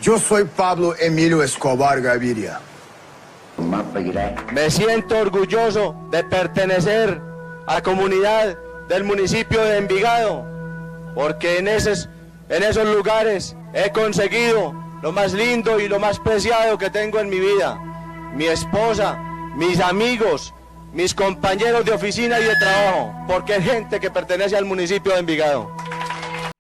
Yo soy Pablo Emilio Escobar Gaviria. Me siento orgulloso de pertenecer a la comunidad del municipio de Envigado, porque en esos lugares he conseguido lo más lindo y lo más preciado que tengo en mi vida: mi esposa, mis amigos, mis compañeros de oficina y de trabajo, porque es gente que pertenece al municipio de Envigado.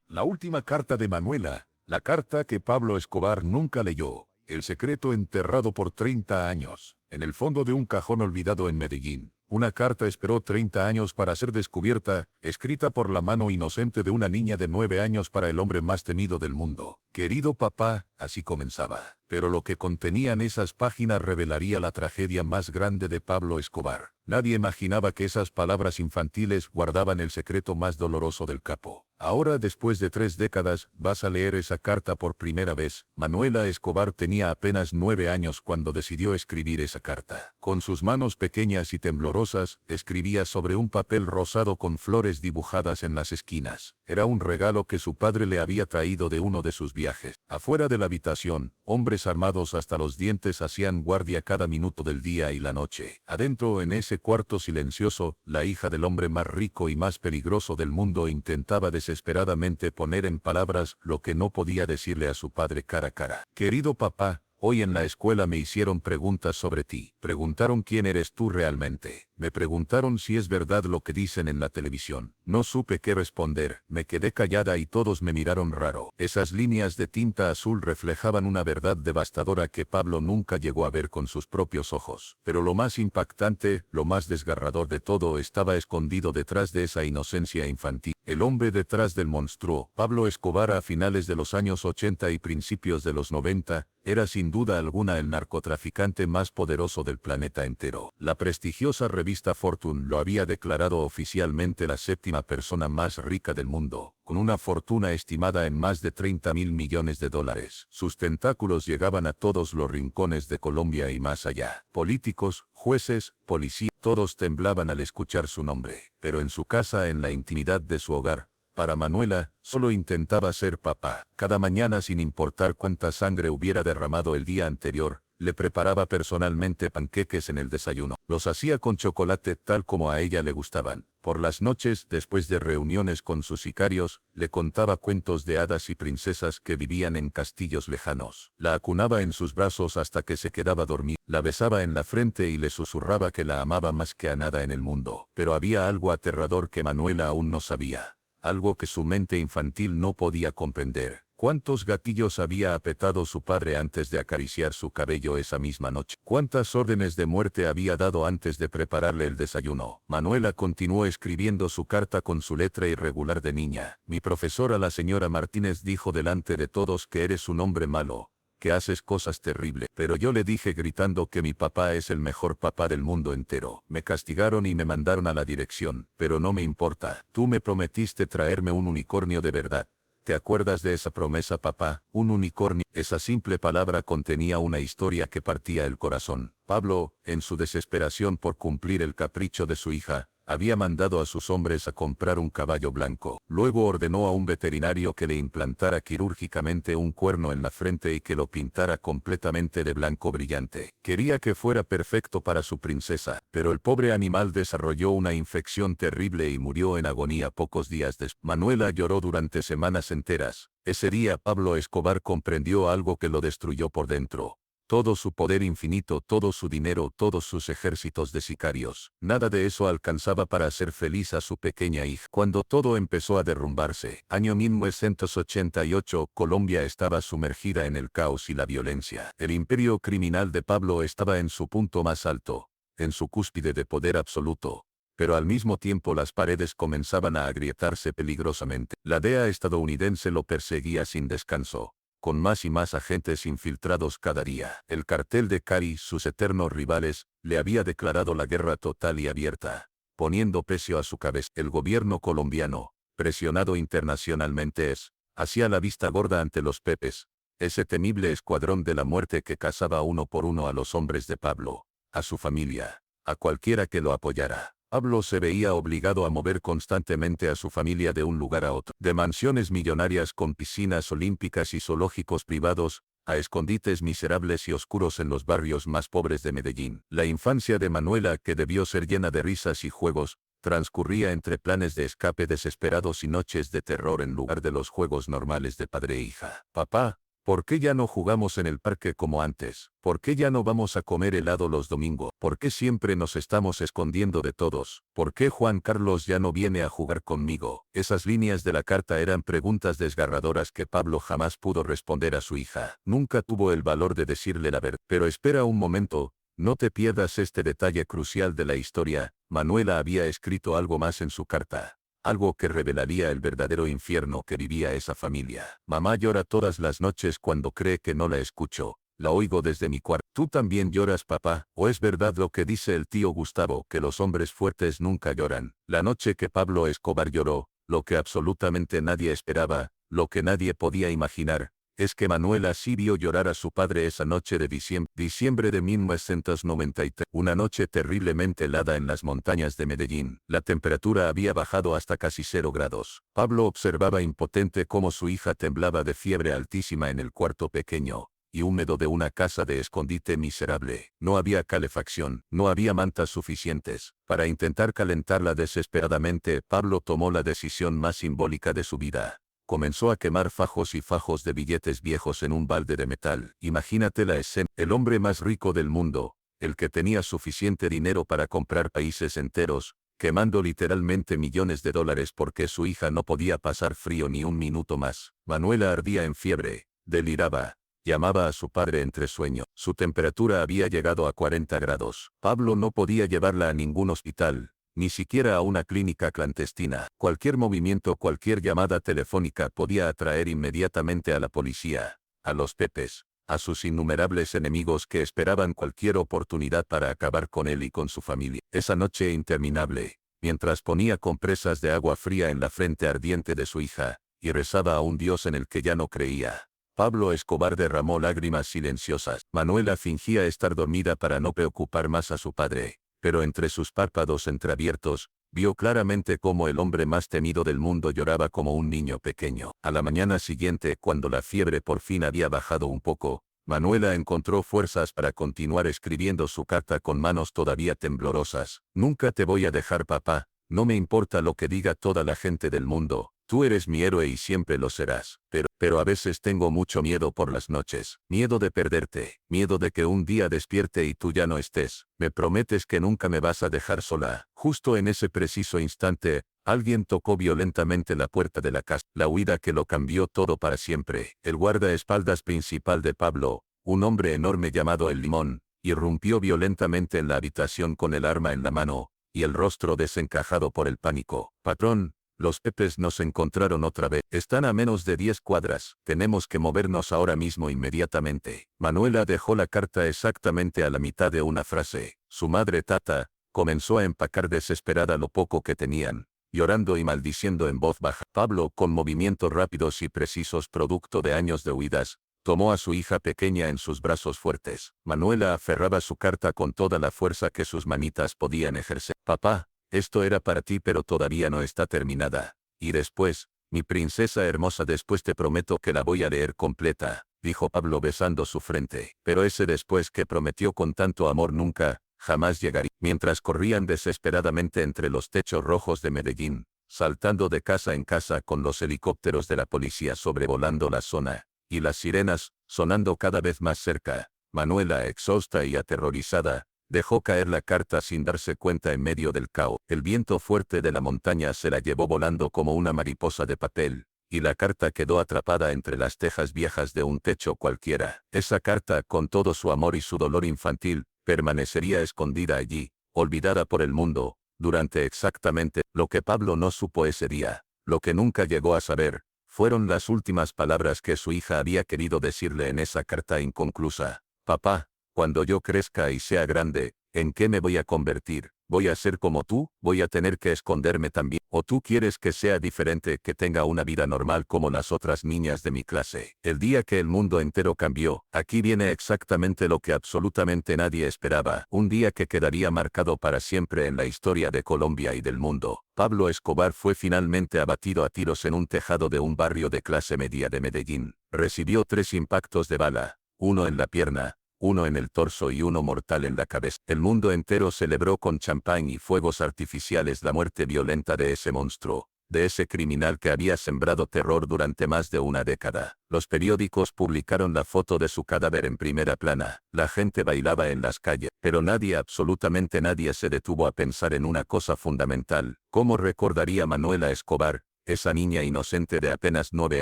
La última carta de Manuela, la carta que Pablo Escobar nunca leyó, el secreto enterrado por 30 años, en el fondo de un cajón olvidado en Medellín. Una carta esperó 30 años para ser descubierta, escrita por la mano inocente de una niña de 9 años para el hombre más temido del mundo. Querido papá, así comenzaba. Pero lo que contenían esas páginas revelaría la tragedia más grande de Pablo Escobar. Nadie imaginaba que esas palabras infantiles guardaban el secreto más doloroso del capo. Ahora, después de 3 décadas, vas a leer esa carta por primera vez. Manuela Escobar tenía apenas 9 años cuando decidió escribir esa carta. Con sus manos pequeñas y temblorosas, escribía sobre un papel rosado con flores dibujadas en las esquinas. Era un regalo que su padre le había traído de uno de sus viajes. Afuera de la habitación, hombres armados hasta los dientes hacían guardia cada minuto del día y la noche. Adentro, en ese cuarto silencioso, la hija del hombre más rico y más peligroso del mundo intentaba desesperadamente poner en palabras lo que no podía decirle a su padre cara a cara. Querido papá, hoy en la escuela me hicieron preguntas sobre ti. Preguntaron quién eres tú realmente. Me preguntaron si es verdad lo que dicen en la televisión. No supe qué responder. Me quedé callada y todos me miraron raro. Esas líneas de tinta azul reflejaban una verdad devastadora que Pablo nunca llegó a ver con sus propios ojos. Pero lo más impactante, lo más desgarrador de todo estaba escondido detrás de esa inocencia infantil. El hombre detrás del monstruo, Pablo Escobar, a finales de los años 80 y principios de los 90, era sin duda alguna el narcotraficante más poderoso del planeta entero. La prestigiosa revista Fortune lo había declarado oficialmente la 7ª persona más rica del mundo, con una fortuna estimada en más de 30.000 millones de dólares. Sus tentáculos llegaban a todos los rincones de Colombia y más allá. Políticos, jueces, policías, todos temblaban al escuchar su nombre. Pero en su casa, en la intimidad de su hogar, para Manuela, solo intentaba ser papá. Cada mañana, sin importar cuánta sangre hubiera derramado el día anterior, le preparaba personalmente panqueques en el desayuno. Los hacía con chocolate tal como a ella le gustaban. Por las noches, después de reuniones con sus sicarios, le contaba cuentos de hadas y princesas que vivían en castillos lejanos. La acunaba en sus brazos hasta que se quedaba dormida. La besaba en la frente y le susurraba que la amaba más que a nada en el mundo. Pero había algo aterrador que Manuela aún no sabía. Algo que su mente infantil no podía comprender. ¿Cuántos gatillos había apretado su padre antes de acariciar su cabello esa misma noche? ¿Cuántas órdenes de muerte había dado antes de prepararle el desayuno? Manuela continuó escribiendo su carta con su letra irregular de niña. Mi profesora, la señora Martínez, dijo delante de todos que eres un hombre malo, que haces cosas terribles. Pero yo le dije gritando que mi papá es el mejor papá del mundo entero. Me castigaron y me mandaron a la dirección, pero no me importa. Tú me prometiste traerme un unicornio de verdad. ¿Te acuerdas de esa promesa, papá? Un unicornio. Esa simple palabra contenía una historia que partía el corazón. Pablo, en su desesperación por cumplir el capricho de su hija, había mandado a sus hombres a comprar un caballo blanco. Luego ordenó a un veterinario que le implantara quirúrgicamente un cuerno en la frente y que lo pintara completamente de blanco brillante. Quería que fuera perfecto para su princesa, pero el pobre animal desarrolló una infección terrible y murió en agonía pocos días después. Manuela lloró durante semanas enteras. Ese día Pablo Escobar comprendió algo que lo destruyó por dentro. Todo su poder infinito, todo su dinero, todos sus ejércitos de sicarios. Nada de eso alcanzaba para hacer feliz a su pequeña hija. Cuando todo empezó a derrumbarse, año 1988, Colombia estaba sumergida en el caos y la violencia. El imperio criminal de Pablo estaba en su punto más alto, en su cúspide de poder absoluto. Pero al mismo tiempo las paredes comenzaban a agrietarse peligrosamente. La DEA estadounidense lo perseguía sin descanso, con más y más agentes infiltrados cada día. El cartel de Cali, sus eternos rivales, le había declarado la guerra total y abierta, poniendo precio a su cabeza. El gobierno colombiano, presionado internacionalmente, hacía la vista gorda ante los Pepes, ese temible escuadrón de la muerte que cazaba uno por uno a los hombres de Pablo, a su familia, a cualquiera que lo apoyara. Pablo se veía obligado a mover constantemente a su familia de un lugar a otro, de mansiones millonarias con piscinas olímpicas y zoológicos privados, a escondites miserables y oscuros en los barrios más pobres de Medellín. La infancia de Manuela, que debió ser llena de risas y juegos, transcurría entre planes de escape desesperados y noches de terror en lugar de los juegos normales de padre e hija. Papá, ¿por qué ya no jugamos en el parque como antes? ¿Por qué ya no vamos a comer helado los domingos? ¿Por qué siempre nos estamos escondiendo de todos? ¿Por qué Juan Carlos ya no viene a jugar conmigo? Esas líneas de la carta eran preguntas desgarradoras que Pablo jamás pudo responder a su hija. Nunca tuvo el valor de decirle la verdad. Pero espera un momento, no te pierdas este detalle crucial de la historia. Manuela había escrito algo más en su carta. Algo que revelaría el verdadero infierno que vivía esa familia. Mamá llora todas las noches cuando cree que no la escucho. La oigo desde mi cuarto. ¿Tú también lloras, papá? ¿O es verdad lo que dice el tío Gustavo, que los hombres fuertes nunca lloran? La noche que Pablo Escobar lloró, lo que absolutamente nadie esperaba, lo que nadie podía imaginar, es que Manuela sí vio llorar a su padre esa noche de diciembre de 1993, una noche terriblemente helada en las montañas de Medellín. La temperatura había bajado hasta casi 0 grados. Pablo observaba impotente cómo su hija temblaba de fiebre altísima en el cuarto pequeño y húmedo de una casa de escondite miserable. No había calefacción, no había mantas suficientes. Para intentar calentarla desesperadamente, Pablo tomó la decisión más simbólica de su vida. Comenzó a quemar fajos y fajos de billetes viejos en un balde de metal. Imagínate la escena. El hombre más rico del mundo, el que tenía suficiente dinero para comprar países enteros, quemando literalmente millones de dólares porque su hija no podía pasar frío ni un minuto más. Manuela ardía en fiebre, deliraba, llamaba a su padre entre sueños. Su temperatura había llegado a 40 grados. Pablo no podía llevarla a ningún hospital, ni siquiera a una clínica clandestina. Cualquier movimiento, cualquier llamada telefónica podía atraer inmediatamente a la policía, a los Pepes, a sus innumerables enemigos que esperaban cualquier oportunidad para acabar con él y con su familia. Esa noche interminable, mientras ponía compresas de agua fría en la frente ardiente de su hija, y rezaba a un Dios en el que ya no creía, Pablo Escobar derramó lágrimas silenciosas. Manuela fingía estar dormida para no preocupar más a su padre, pero entre sus párpados entreabiertos, vio claramente cómo el hombre más temido del mundo lloraba como un niño pequeño. A la mañana siguiente, cuando la fiebre por fin había bajado un poco, Manuela encontró fuerzas para continuar escribiendo su carta con manos todavía temblorosas. Nunca te voy a dejar, papá, no me importa lo que diga toda la gente del mundo. Tú eres mi héroe y siempre lo serás. Pero a veces tengo mucho miedo por las noches. Miedo de perderte. Miedo de que un día despierte y tú ya no estés. ¿Me prometes que nunca me vas a dejar sola? Justo en ese preciso instante, alguien tocó violentamente la puerta de la casa. La huida que lo cambió todo para siempre. El guardaespaldas principal de Pablo, un hombre enorme llamado El Limón, irrumpió violentamente en la habitación con el arma en la mano, y el rostro desencajado por el pánico. Patrón, los Pepes nos encontraron otra vez. Están a menos de 10 cuadras. Tenemos que movernos ahora mismo inmediatamente. Manuela dejó la carta exactamente a la mitad de una frase. Su madre Tata comenzó a empacar desesperada lo poco que tenían, llorando y maldiciendo en voz baja. Pablo, con movimientos rápidos y precisos producto de años de huidas, tomó a su hija pequeña en sus brazos fuertes. Manuela aferraba su carta con toda la fuerza que sus manitas podían ejercer. Papá, esto era para ti, pero todavía no está terminada. Y después, mi princesa hermosa, después te prometo que la voy a leer completa, dijo Pablo besando su frente. Pero ese después que prometió con tanto amor nunca, jamás llegaría. Mientras corrían desesperadamente entre los techos rojos de Medellín, saltando de casa en casa con los helicópteros de la policía sobrevolando la zona, y las sirenas, sonando cada vez más cerca, Manuela, exhausta y aterrorizada, dejó caer la carta sin darse cuenta en medio del caos. El viento fuerte de la montaña se la llevó volando como una mariposa de papel, y la carta quedó atrapada entre las tejas viejas de un techo cualquiera. Esa carta, con todo su amor y su dolor infantil, permanecería escondida allí, olvidada por el mundo, durante exactamente lo que Pablo no supo ese día. Lo que nunca llegó a saber, fueron las últimas palabras que su hija había querido decirle en esa carta inconclusa. Papá, cuando yo crezca y sea grande, ¿en qué me voy a convertir? ¿Voy a ser como tú? ¿Voy a tener que esconderme también? ¿O tú quieres que sea diferente, que tenga una vida normal como las otras niñas de mi clase? El día que el mundo entero cambió, aquí viene exactamente lo que absolutamente nadie esperaba. Un día que quedaría marcado para siempre en la historia de Colombia y del mundo. Pablo Escobar fue finalmente abatido a tiros en un tejado de un barrio de clase media de Medellín. Recibió 3 impactos de bala, uno en la pierna, uno en el torso y uno mortal en la cabeza. El mundo entero celebró con champán y fuegos artificiales la muerte violenta de ese monstruo, de ese criminal que había sembrado terror durante más de una década. Los periódicos publicaron la foto de su cadáver en primera plana. La gente bailaba en las calles, pero nadie, absolutamente nadie, se detuvo a pensar en una cosa fundamental. ¿Cómo recordaría Manuela Escobar, esa niña inocente de apenas 9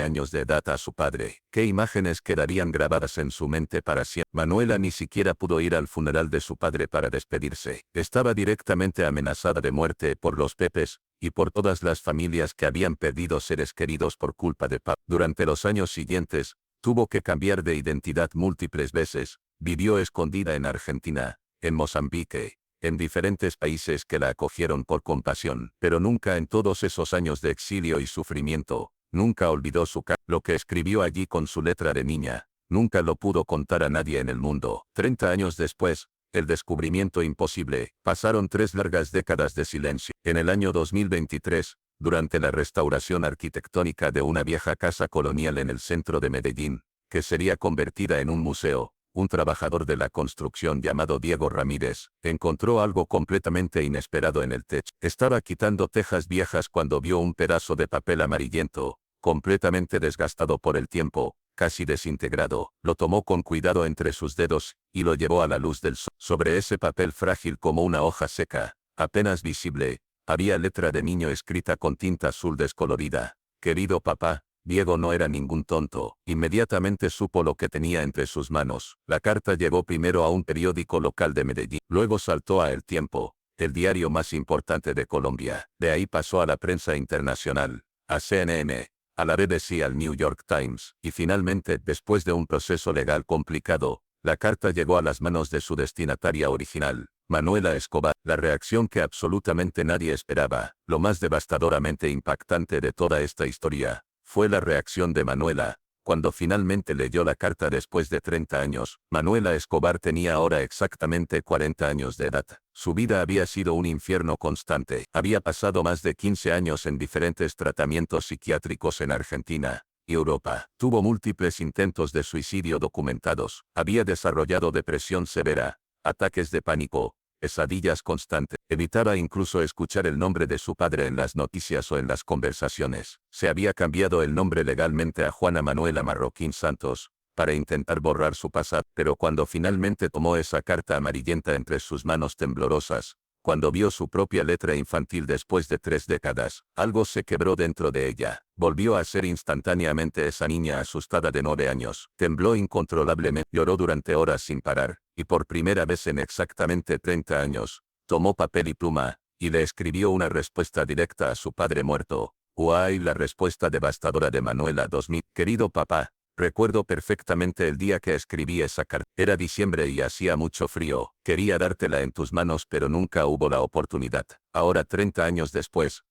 años de edad, a su padre? ¿Qué imágenes quedarían grabadas en su mente para siempre? Manuela ni siquiera pudo ir al funeral de su padre para despedirse. Estaba directamente amenazada de muerte por los Pepes y por todas las familias que habían perdido seres queridos por culpa de Pablo. Durante los años siguientes, tuvo que cambiar de identidad múltiples veces. Vivió escondida en Argentina, en Mozambique, en diferentes países que la acogieron por compasión, pero nunca en todos esos años de exilio y sufrimiento, nunca olvidó lo que escribió allí con su letra de niña, nunca lo pudo contar a nadie en el mundo. 30 años después, el descubrimiento imposible, pasaron 3 largas décadas de silencio. En el año 2023, durante la restauración arquitectónica de una vieja casa colonial en el centro de Medellín, que sería convertida en un museo, un trabajador de la construcción llamado Diego Ramírez encontró algo completamente inesperado en el techo. Estaba quitando tejas viejas cuando vio un pedazo de papel amarillento, completamente desgastado por el tiempo, casi desintegrado. Lo tomó con cuidado entre sus dedos y lo llevó a la luz del sol. Sobre ese papel frágil como una hoja seca, apenas visible, había letra de niño escrita con tinta azul descolorida. Querido papá, Diego no era ningún tonto. Inmediatamente supo lo que tenía entre sus manos. La carta llegó primero a un periódico local de Medellín. Luego saltó a El Tiempo, el diario más importante de Colombia. De ahí pasó a la prensa internacional, a CNN, a la BBC, al New York Times. Y finalmente, después de un proceso legal complicado, la carta llegó a las manos de su destinataria original, Manuela Escobar. La reacción que absolutamente nadie esperaba, lo más devastadoramente impactante de toda esta historia, fue la reacción de Manuela, cuando finalmente leyó la carta después de 30 años. Manuela Escobar tenía ahora exactamente 40 años de edad. Su vida había sido un infierno constante. Había pasado más de 15 años en diferentes tratamientos psiquiátricos en Argentina y Europa. Tuvo múltiples intentos de suicidio documentados. Había desarrollado depresión severa, ataques de pánico, pesadillas constantes. Evitaba incluso escuchar el nombre de su padre en las noticias o en las conversaciones. Se había cambiado el nombre legalmente a Juana Manuela Marroquín Santos, para intentar borrar su pasado. Pero cuando finalmente tomó esa carta amarillenta entre sus manos temblorosas, cuando vio su propia letra infantil después de 3 décadas, algo se quebró dentro de ella. Volvió a ser instantáneamente esa niña asustada de 9 años. Tembló incontrolablemente, lloró durante horas sin parar, y por primera vez en exactamente 30 años, tomó papel y pluma, y le escribió una respuesta directa a su padre muerto. ¡Uay! La respuesta devastadora de Manuela 2000. Querido papá, recuerdo perfectamente el día que escribí esa carta. Era diciembre y hacía mucho frío. Quería dártela en tus manos, pero nunca hubo la oportunidad. Ahora, 30 años después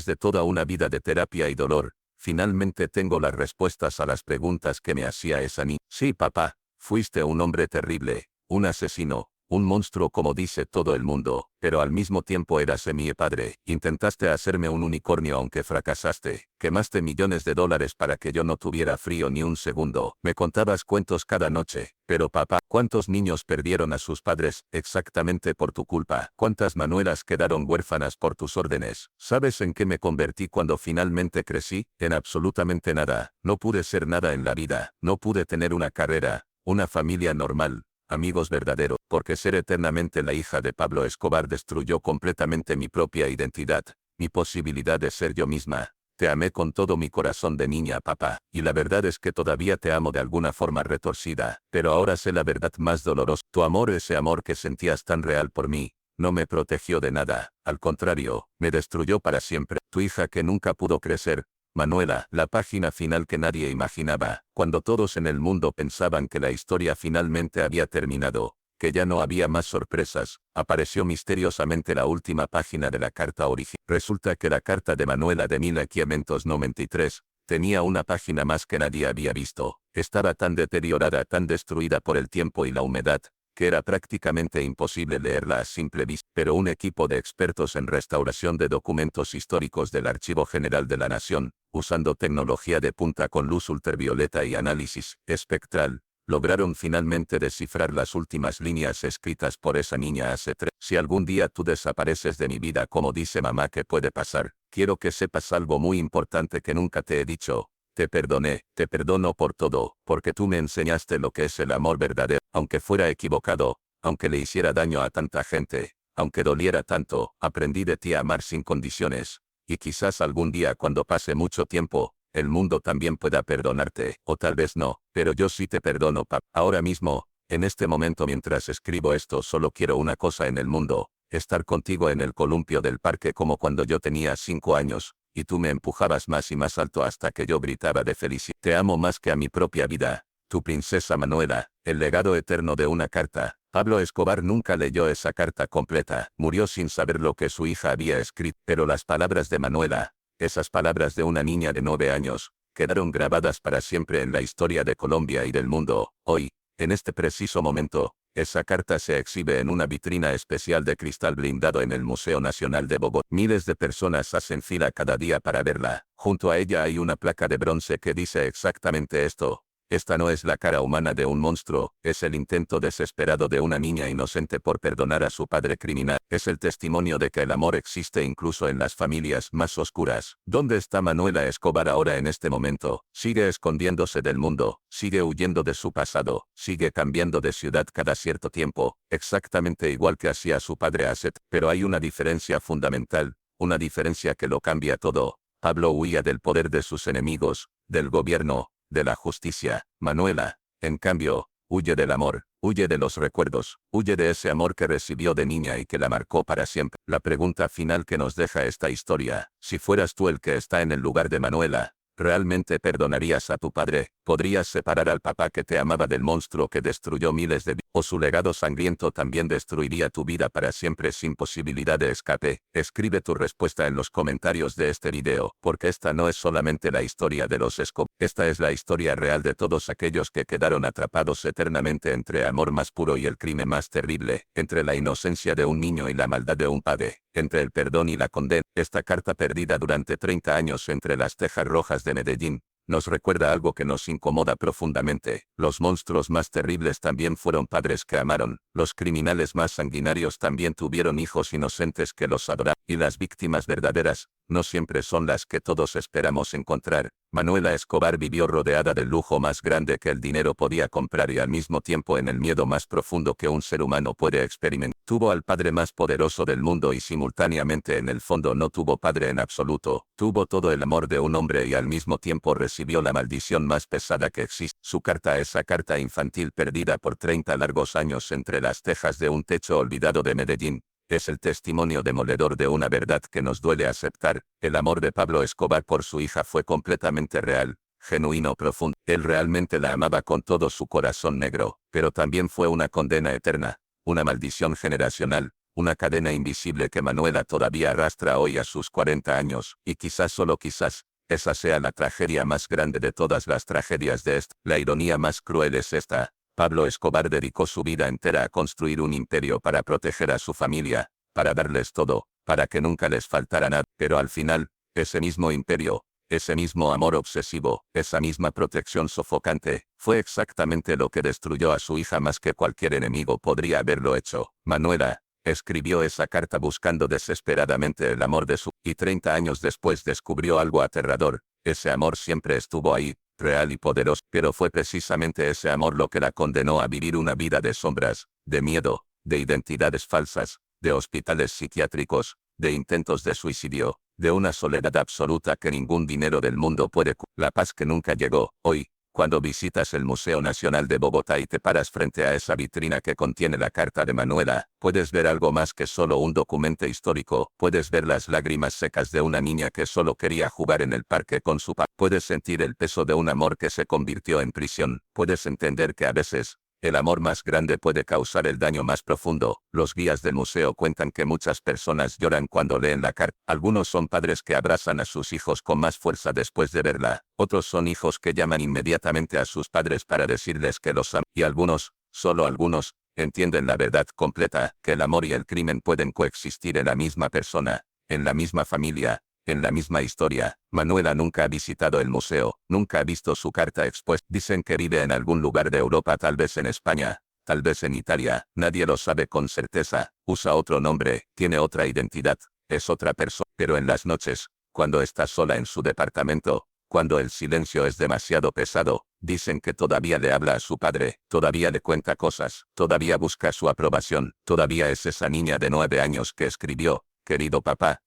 de toda una vida de terapia y dolor, finalmente tengo las respuestas a las preguntas que me hacía esa niña. Sí, papá, fuiste un hombre terrible, un asesino, un monstruo como dice todo el mundo, pero al mismo tiempo eras mi padre. Intentaste hacerme un unicornio aunque fracasaste. Quemaste millones de dólares para que yo no tuviera frío ni un segundo. Me contabas cuentos cada noche. Pero papá, ¿cuántos niños perdieron a sus padres exactamente por tu culpa? ¿Cuántas Manuelas quedaron huérfanas por tus órdenes? ¿Sabes en qué me convertí cuando finalmente crecí? En absolutamente nada. No pude ser nada en la vida. No pude tener una carrera, una familia normal, amigos verdaderos, porque ser eternamente la hija de Pablo Escobar destruyó completamente mi propia identidad, mi posibilidad de ser yo misma. Te amé con todo mi corazón de niña, papá, y la verdad es que todavía te amo de alguna forma retorcida, pero ahora sé la verdad más dolorosa. Tu amor, ese amor que sentías tan real por mí, no me protegió de nada, al contrario, me destruyó para siempre. Tu hija que nunca pudo crecer, Manuela. La página final que nadie imaginaba, cuando todos en el mundo pensaban que la historia finalmente había terminado, que ya no había más sorpresas, apareció misteriosamente la última página de la carta original. Resulta que la carta de Manuela de 1593 tenía una página más que nadie había visto. Estaba tan deteriorada, tan destruida por el tiempo y la humedad, que era prácticamente imposible leerla a simple vista. Pero un equipo de expertos en restauración de documentos históricos del Archivo General de la Nación, usando tecnología de punta con luz ultravioleta y análisis espectral, Lograron finalmente descifrar las últimas líneas escritas por esa niña hace 3. Si algún día tú desapareces de mi vida como dice mamá que puede pasar, quiero que sepas algo muy importante que nunca te he dicho. Te perdoné, te perdono por todo, porque tú me enseñaste lo que es el amor verdadero, aunque fuera equivocado, aunque le hiciera daño a tanta gente, aunque doliera tanto, aprendí de ti a amar sin condiciones. Y quizás algún día cuando pase mucho tiempo, el mundo también pueda perdonarte, o tal vez no, pero yo sí te perdono, papá. Ahora mismo, en este momento mientras escribo esto solo quiero una cosa en el mundo, estar contigo en el columpio del parque como cuando yo tenía 5 años, y tú me empujabas más y más alto hasta que yo gritaba de felicidad. Te amo más que a mi propia vida, tu princesa Manuela, el legado eterno de una carta. Pablo Escobar nunca leyó esa carta completa, murió sin saber lo que su hija había escrito, pero las palabras de Manuela, esas palabras de una niña de 9 años, quedaron grabadas para siempre en la historia de Colombia y del mundo. Hoy, en este preciso momento, esa carta se exhibe en una vitrina especial de cristal blindado en el Museo Nacional de Bogotá. Miles de personas hacen fila cada día para verla. Junto a ella hay una placa de bronce que dice exactamente esto. Esta no es la cara humana de un monstruo, es el intento desesperado de una niña inocente por perdonar a su padre criminal. Es el testimonio de que el amor existe incluso en las familias más oscuras. ¿Dónde está Manuela Escobar ahora en este momento? Sigue escondiéndose del mundo, sigue huyendo de su pasado, sigue cambiando de ciudad cada cierto tiempo, exactamente igual que hacía su padre Aset. Pero hay una diferencia fundamental, una diferencia que lo cambia todo. Pablo huía del poder de sus enemigos, del gobierno, de la justicia. Manuela, en cambio, huye del amor, huye de los recuerdos, huye de ese amor que recibió de niña y que la marcó para siempre. La pregunta final que nos deja esta historia, si fueras tú el que está en el lugar de Manuela, ¿realmente perdonarías a tu padre? ¿Podrías separar al papá que te amaba del monstruo que destruyó miles de vidas? ¿O su legado sangriento también destruiría tu vida para siempre sin posibilidad de escape? Escribe tu respuesta en los comentarios de este video, porque esta no es solamente la historia de los Escobar. Esta es la historia real de todos aquellos que quedaron atrapados eternamente entre el amor más puro y el crimen más terrible, entre la inocencia de un niño y la maldad de un padre, entre el perdón y la condena. Esta carta perdida durante 30 años entre las tejas rojas de Medellín, nos recuerda algo que nos incomoda profundamente. Los monstruos más terribles también fueron padres que amaron, los criminales más sanguinarios también tuvieron hijos inocentes que los adoraron, y las víctimas verdaderas, no siempre son las que todos esperamos encontrar. Manuela Escobar vivió rodeada del lujo más grande que el dinero podía comprar y al mismo tiempo en el miedo más profundo que un ser humano puede experimentar. Tuvo al padre más poderoso del mundo y simultáneamente en el fondo no tuvo padre en absoluto. Tuvo todo el amor de un hombre y al mismo tiempo recibió la maldición más pesada que existe. Su carta, esa carta infantil perdida por 30 largos años entre las tejas de un techo olvidado de Medellín, es el testimonio demoledor de una verdad que nos duele aceptar. El amor de Pablo Escobar por su hija fue completamente real, genuino, profundo. Él realmente la amaba con todo su corazón negro, pero también fue una condena eterna, una maldición generacional, una cadena invisible que Manuela todavía arrastra hoy a sus 40 años, y quizás solo quizás, esa sea la tragedia más grande de todas las tragedias de esta. La ironía más cruel es esta. Pablo Escobar dedicó su vida entera a construir un imperio para proteger a su familia, para darles todo, para que nunca les faltara nada. Pero al final, ese mismo imperio, ese mismo amor obsesivo, esa misma protección sofocante, fue exactamente lo que destruyó a su hija más que cualquier enemigo podría haberlo hecho. Manuela escribió esa carta buscando desesperadamente el amor de su, y 30 años después descubrió algo aterrador. Ese amor siempre estuvo ahí, real y poderoso, pero fue precisamente ese amor lo que la condenó a vivir una vida de sombras, de miedo, de identidades falsas, de hospitales psiquiátricos, de intentos de suicidio, de una soledad absoluta que ningún dinero del mundo puede curar. La paz que nunca llegó. Hoy, cuando visitas el Museo Nacional de Bogotá y te paras frente a esa vitrina que contiene la carta de Manuela, puedes ver algo más que solo un documento histórico. Puedes ver las lágrimas secas de una niña que solo quería jugar en el parque con su padre. Puedes sentir el peso de un amor que se convirtió en prisión. Puedes entender que a veces, el amor más grande puede causar el daño más profundo. Los guías del museo cuentan que muchas personas lloran cuando leen la carta. Algunos son padres que abrazan a sus hijos con más fuerza después de verla. Otros son hijos que llaman inmediatamente a sus padres para decirles que los aman. Y algunos, solo algunos, entienden la verdad completa, que el amor y el crimen pueden coexistir en la misma persona, en la misma familia, En la misma historia, Manuela nunca ha visitado el museo, nunca ha visto su carta expuesta. Dicen que vive en algún lugar de Europa, tal vez en España, tal vez en Italia, nadie lo sabe con certeza, usa otro nombre, tiene otra identidad, es otra persona. Pero en las noches, cuando está sola en su departamento, cuando el silencio es demasiado pesado, dicen que todavía le habla a su padre, todavía le cuenta cosas, todavía busca su aprobación, todavía es esa niña de 9 años que escribió, querido papá,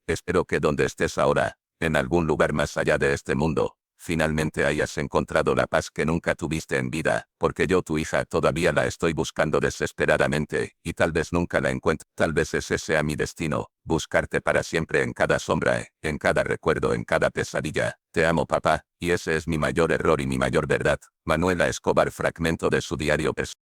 espero que donde estés ahora, en algún lugar más allá de este mundo, finalmente hayas encontrado la paz que nunca tuviste en vida, porque yo, tu hija, todavía la estoy buscando desesperadamente, y tal vez nunca la encuentre. Tal vez ese sea mi destino, buscarte para siempre en cada sombra, en cada recuerdo, en cada pesadilla. Te amo, papá, y ese es mi mayor error y mi mayor verdad. Manuela Escobar. Fragmento de su diario personal.